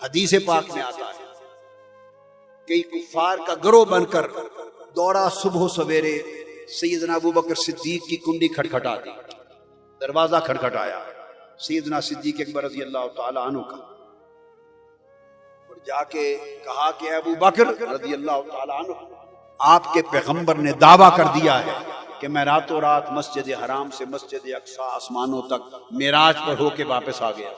حدیث پاک میں آتا ہے کہ کفار کا گروہ بن کر دوڑا صبح سویرے سیدنا ابوبکر صدیق کی کنڈی کھٹکھٹا دی، دروازہ کھٹکھٹایا سیدنا صدیق اکبر رضی اللہ تعالی عنہ کا، اور جا کے کہا کہ ابو بکر رضی اللہ تعالی عنہ، آپ کے پیغمبر نے دعویٰ کر دیا ہے کہ میں راتوں رات مسجد حرام سے مسجد اقصی آسمانوں تک معراج پر ہو کے واپس آ گیا۔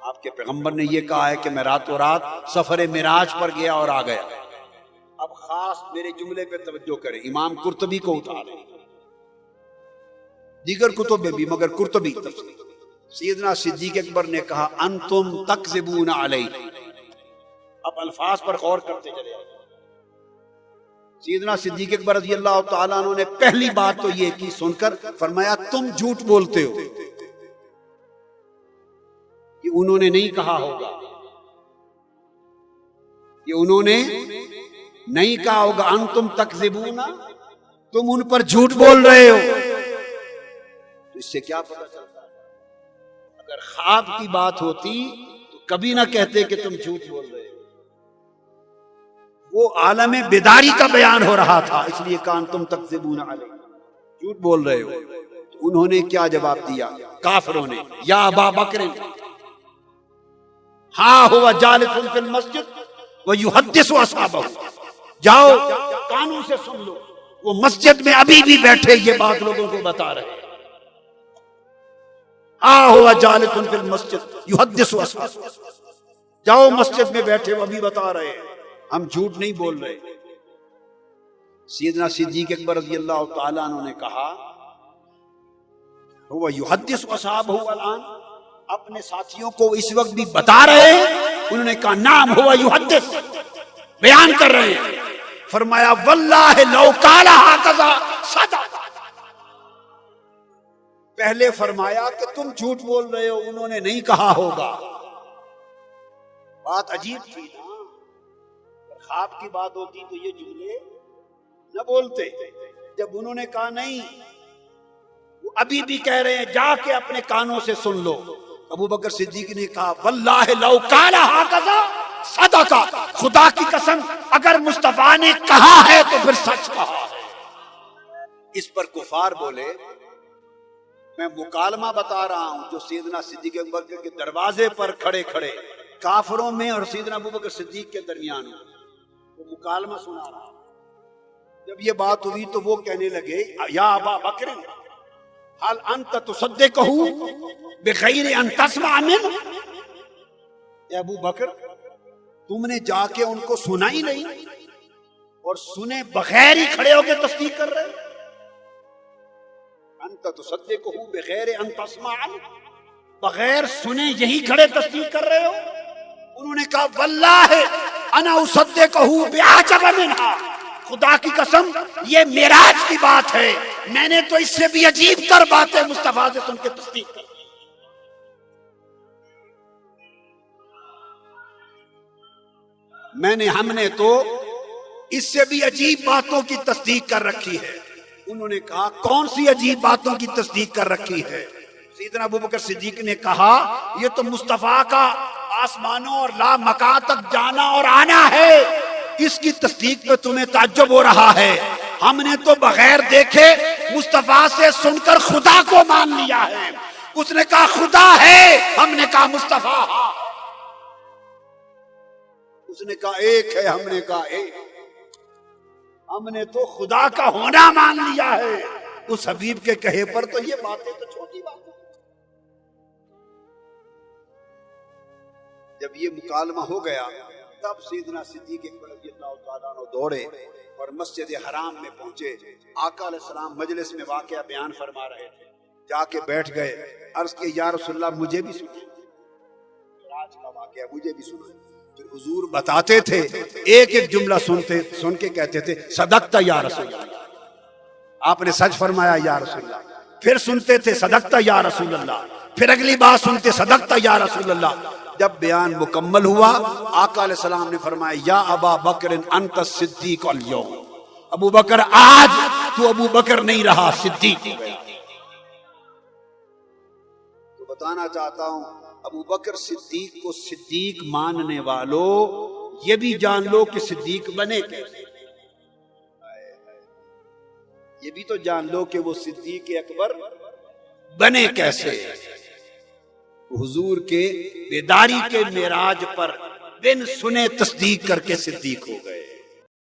آپ کے پیغمبر نے یہ کہا ہے کہ میں راتوں رات سفر معراج پر گیا اور آ گیا۔ اب خاص میرے جملے پہ توجہ کریں، امام قرطبی کو اٹھا لیں، دیگر کتب میں بھی مگر قرطبی تفسیر، سیدنا صدیق اکبر نے کہا انتم تکذبون علی۔ اب الفاظ پر غور کرتے چلے۔ سیدنا صدیق اکبر رضی اللہ تعالیٰ عنہ نے پہلی بات تو یہ کی، سن کر فرمایا تم جھوٹ بولتے ہو، یہ انہوں نے نہیں کہا ہوگا، یہ انہوں نے نہیں کہا ہوگا، انتم تکذبون، تم ان پر جھوٹ بول رہے ہو۔ تو اس سے کیا پتہ چلتا ہے؟ اگر خواب کی بات ہوتی تو کبھی نہ کہتے کہ تم جھوٹ بول رہے ہو، وہ عالم بیداری کا بیان ہو رہا تھا، اس لیے کہا انتم تکذبون علی، جھوٹ بول رہے ہو۔ تو انہوں نے کیا جواب دیا کافروں نے؟ یا ابا بکر ہاں ہوا جالس فی المسجد ویحدث اصحابہ، جاؤ کانوں سے سن لو، وہ مسجد میں ابھی بھی بیٹھے یہ بات لوگوں کو بتا رہے ہیں۔ ہاں ہوا جالس فی المسجد یحدث اصحابہ، جاؤ مسجد میں بیٹھے وہ ابھی بتا رہے ہیں، ہم جھوٹ نہیں بول رہے۔ سیدنا صدیق اکبر رضی اللہ تعالیٰ عنہ نے کہا ہوا یحدث اصحابہ الان، اپنے ساتھیوں کو اس وقت بھی بتا رہے ہیں؟ انہوں نے کہا نام ہوا یحدث، بیان کر رہے ہیں۔ فرمایا واللہ لو قال ہکذا صدق، پہلے فرمایا کہ تم جھوٹ بول رہے ہو، انہوں نے نہیں کہا ہوگا۔ بات عجیب تھی نا، خواب کی بات ہوتی تو یہ جملے نہ بولتے، جب انہوں نے کہا نہیں، وہ ابھی بھی کہہ رہے ہیں جا کے اپنے کانوں سے سن لو۔ ابو بکر صدیق نے کہا واللہ لو قال ہکذا صدق، خدا کی قسم اگر مصطفیٰ نے کہا ہے تو پھر سچ کہا ہے۔ اس پر کفار بولے میں مکالمہ بتا رہا ہوں جو سیدنا صدیق اکبر کے دروازے پر کھڑے کھڑے کافروں میں اور سیدنا ابو بکر صدیق کے درمیان وہ مکالمہ سنا رہا۔ جب یہ بات ہوئی تو وہ کہنے لگے یا ابا بکر حل انت تصدقہ بغیر ان تسمع منہ، اے ابو بکر تم نے جا کے ان کو سنا ہی نہیں اور سنے بغیر ہی کھڑے ہو کے تصدیق کر رہے؟ انت تصدقہ بغیر ان تسمع منہ، بغیر سنے یہی کھڑے تصدیق کر رہے ہو؟ انہوں نے کہا واللہ انا اصدقہ باعجب منہا، خدا کی قسم یہ معراج کی بات ہے، میں نے تو اس سے بھی عجیب تر باتیں مصطفیٰ سے سن کے تصدیق کی۔ ہم نے تو اس سے بھی عجیب باتوں کی تصدیق کر رکھی ہے۔ انہوں نے کہا کون سی عجیب باتوں کی تصدیق کر رکھی ہے؟ سیدنا ابو بکر صدیق نے کہا یہ تو مصطفیٰ کا آسمانوں اور لا مکان تک جانا اور آنا ہے، اس کی تصدیق پہ تمہیں تعجب ہو رہا ہے، ہم نے تو بغیر دیکھے مصطفیٰ سے سن کر خدا کو مان لیا ہے۔ اس نے کہا خدا ہے، ہم نے کہا مصطفیٰ، اس نے کہا ایک ہے، ہم نے کہا ایک، ہم نے تو خدا کا ہونا مان لیا ہے، اس حبیب کے کہے پر تو یہ باتیں تو چھوٹی بات ہے۔ جب یہ مکالمہ ہو گیا تب سیدنا صدیق اکبر رضی اللہ تعالیٰ عنہ دوڑے اور مسجد حرام میں پہنچے۔ آقا علیہ السلام مجلس میں واقعہ بیان فرما رہے تھے، جا کے بیٹھ گئے، عرض کہ یا رسول اللہ مجھے بھی سنائیں، آج کا واقعہ مجھے بھی سنائیں۔ پھر حضور بتاتے تھے، ایک ایک جملہ سن کے کہتے تھے صدقت یا رسول اللہ، آپ نے سچ فرمایا یا رسول اللہ۔ پھر سنتے تھے صدقت یا رسول اللہ، پھر اگلی بات سنتے صدقت یا رسول اللہ۔ جب بیان مکمل ہوا آقا علیہ السلام نے فرمایا یا ابا بکر انت الصدیق اليوم، ابو بکر آج تو ابو بکر نہیں رہا، صدیق۔ تو بتانا چاہتا ہوں ابو بکر صدیق کو صدیق ماننے والوں یہ بھی جان لو کہ صدیق بنے کیسے، یہ بھی تو جان لو کہ وہ صدیق اکبر بنے کیسے۔ حضور کے بیداری کے معراج پر بن سنے تصدیق کر کے صدیق ہو گئے۔